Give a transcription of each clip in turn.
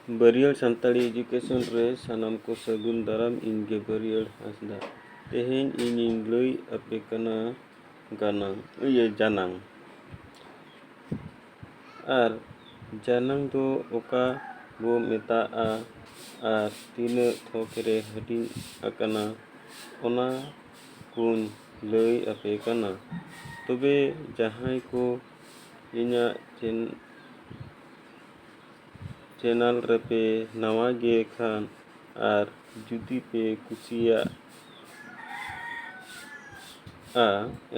बरियाड़ सानताड़ी education रे सानाम को सगुन दाराम इनगे बरियाड़ हांसदा। तेहेन इनिन लई आपे कना गानां जानां आर जानां दो ओका बो मेताआ आर तीना थोक रे हाटिंग आकाना ओना कुन लई आपे कना। तबे जहां को इन्या चैनल रेपे नवा गे खान आर जुदी पे कुसिया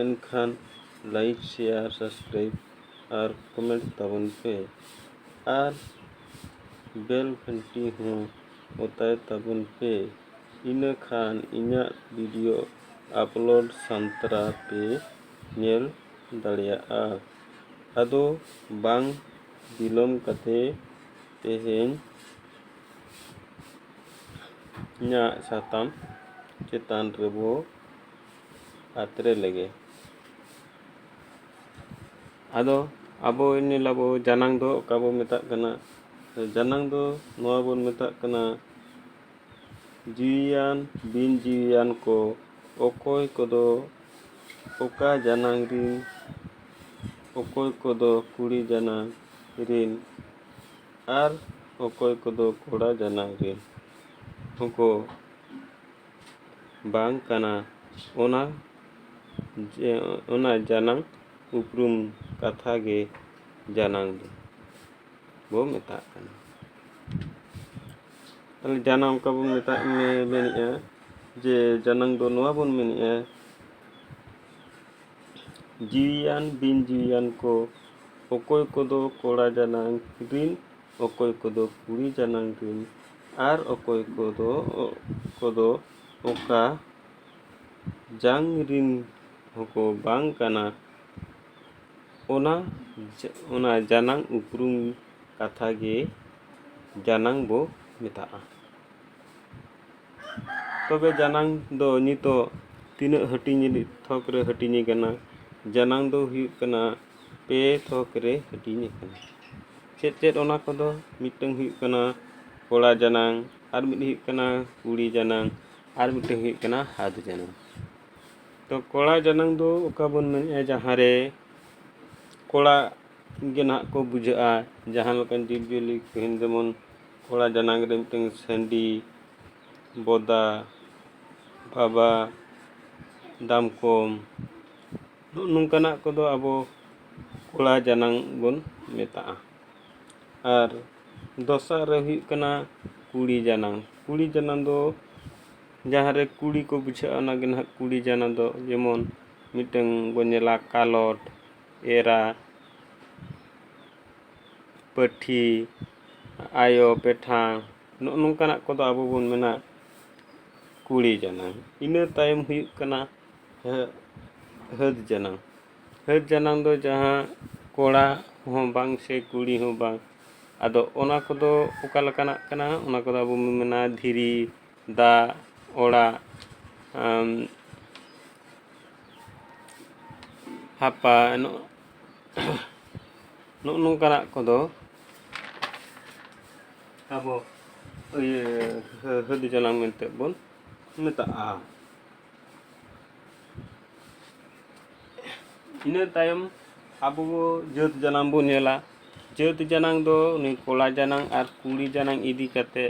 एनखान लाइक शेयर सब्सक्राइब आर कमेंट ताबन पे आर बेल घंटी हूँ ओताय ताबन पे इना खान इन्या वीडियो अपलोड संतरा पे नेल दाड़ियाआ। आदो बांग बिलोम कते तेहेन इन्या साताम चेतान रेबो आत्रे लगे। आदो आबो इन्नी लाबो जानां दो ओकाबो मेता कना। जानां दो नोआ बोन मेता कना जीवियान बिन जीवियान को ओकोय कोदो ओका जानां रिन ओकोय कोदो कुड़ी जानां रिन आर ओकोय कोदो कोड़ा जानां रिन उनको बांग कना ओना जानां उपरुम कथा गे जानां दो बो मेता कना। ताले जानां का बो मेता मेनिया जे जानां दो नोआ बोन मेनिया जीवियान बिन जीवियान को ओकोय कोदो कोड़ा जानां रिन ओकोय कोदो कुड़ी जानां रिन आर ओकोय कोदो ओका जांग रिन होको बांग कना ओना जानां उपरुम कथा गे जानां बो मेताआ। तबे जानां दो नितो तीना हटिंग थोक रे हटिंग कना। जानां दो हुयुग कना पे थोक रे हटिंग कना। चेद ओना कोदो मिटंग हुयुग कना कोड़ा जानां आर मिट हुयुग कना कुड़ी जानां आर मिटंग हुयुग कना हाद जानां। तो कोड़ा जानां दो ओका बोन मेनिया जहां रे कोड़ा गे नाग को बुझाआ जहां लकन जीवजियाली तेहेन जेमन कोड़ा जानां रे मिटंग सेंडी बोदा बाबा दामकम नोंकाना कोदो आबो कोड़ा जानां बोन मेताआ। आर दोसार रे हुयुग कना कुड़ी जानां दो जहां रे कुड़ी को बुझाआ ओना गे नाग कुड़ी जानां दो जेमन मिटंग बोन नेला कालोट एरा पाठी आयो पेठांग नोंकाना कोदो आबो बोन मेना कुड़ी जानां। इना तायम हुयुग कना हाद जानां दो जहां कोड़ा हों बांग से कुड़ी हों बांग आदो ओना कोदो ओका लकाना कना ओना कोदो आबो मेना धीरी दा ओड़ा हापा नोंकाना कोदो आबो हाद जानां मेंते बोन मेताआ। इना तायम आबो जात जानां बो नेला जात जानां दो उनी कोड़ा जानां आर कुड़ी जानां इदी कते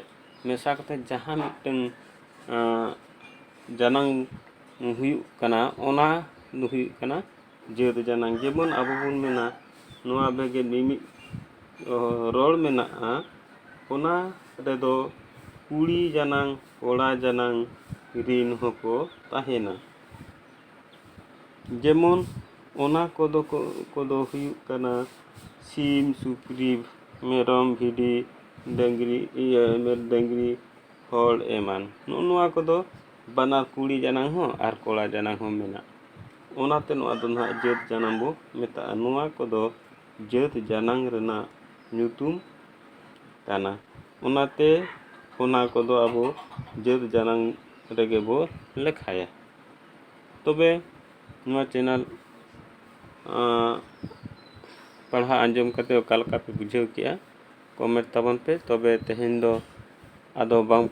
मेसा कते जहां मिटंग जानां हुयुग कना ओना दो हुयुग कना जात जानां। जेमन आबो बोन मेना नोआ बेगे मिमिद रोड़ मेनाआ ओना रेदो कुड़ी जानां कोड़ा जानां रिन होको ताहेना। जेमन ओना कोदो हुयुग कना सीम सुक्री मेरम भिडी डंगरी हड़ एमान नोआ कोदो बानार कुड़ी जानां हो आर कोड़ा जानां हो मेना। ओनाते नोआ दो ना जात जानां बो मेताआ। नोआ कोदो जात जानां रेना ᱧᱩᱛᱩᱢ काना ओनाते ओना कोदो आबो जात जानां रेगे बो लेखाया। तबे नोआ चैनल पढ़ा आंजम कते ओका लका पे बुझाव किया कमेंट ताबन पे तबे तेहेन दो आदो बांग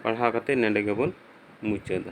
पढ़ा कते नेडे गेबन मुचादा।